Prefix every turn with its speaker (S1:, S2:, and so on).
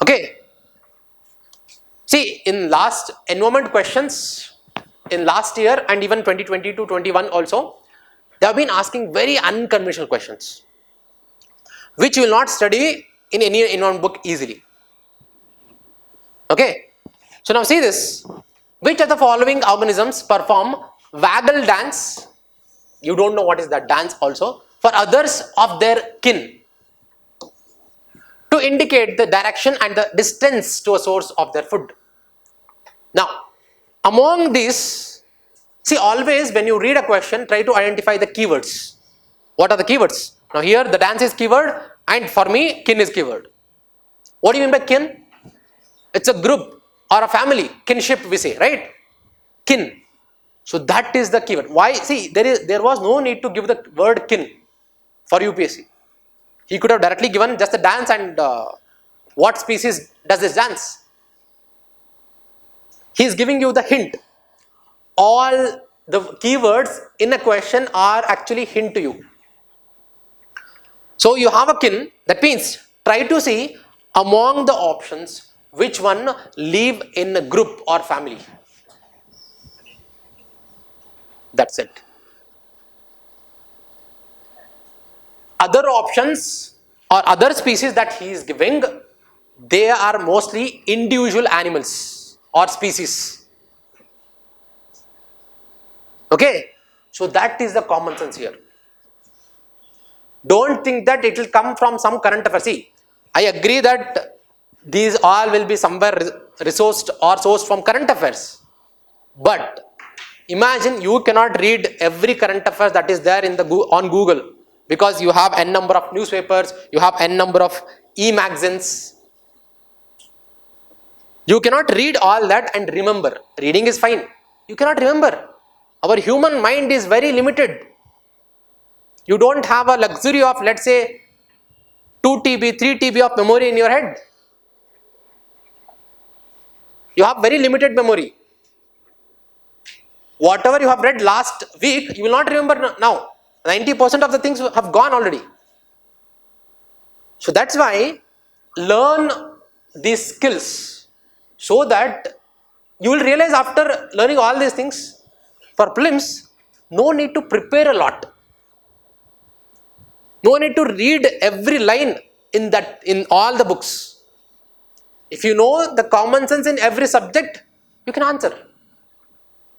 S1: Okay. See, in last environment questions, in last year and even 2020-21 also, they have been asking very unconventional questions, which you will not study in any environment book easily. Okay. So now see this. Which of the following organisms perform waggle dance? You don't know what is that dance also. For others of their kin, to indicate the direction and the distance to a source of their food. Now, among these, see, always when you read a question, try to identify the keywords. What are the keywords? Now here the dance is keyword and for me kin is keyword. What do you mean by kin? It's a group or a family, kinship we say, right? Kin. So that is the keyword. Why? See, there was no need to give the word kin for UPSC. He could have directly given just the dance and what species does this dance. He is giving you the hint. All the keywords in a question are actually hint to you. So you have a kin, that means try to see among the options which one live in a group or family. That's it. Other options or other species that he is giving, they are mostly individual animals or species. Okay, so that is the common sense here. Don't think that it will come from some current affair. See, I agree that these all will be somewhere resourced or sourced from current affairs. But imagine you cannot read every current affairs that is there in the on Google, because you have n number of newspapers, you have n number of e-magazines. You cannot read all that and remember. Reading is fine. You cannot remember. Our human mind is very limited. You don't have a luxury of, let's say, 2 TB, 3 TB of memory in your head. You have very limited memory. Whatever you have read last week, you will not remember now. 90% of the things have gone already. So that's why learn these skills so that you will realize after learning all these things, for prelims, no need to prepare a lot. No need to read every line in all the books. If you know the common sense in every subject, you can answer.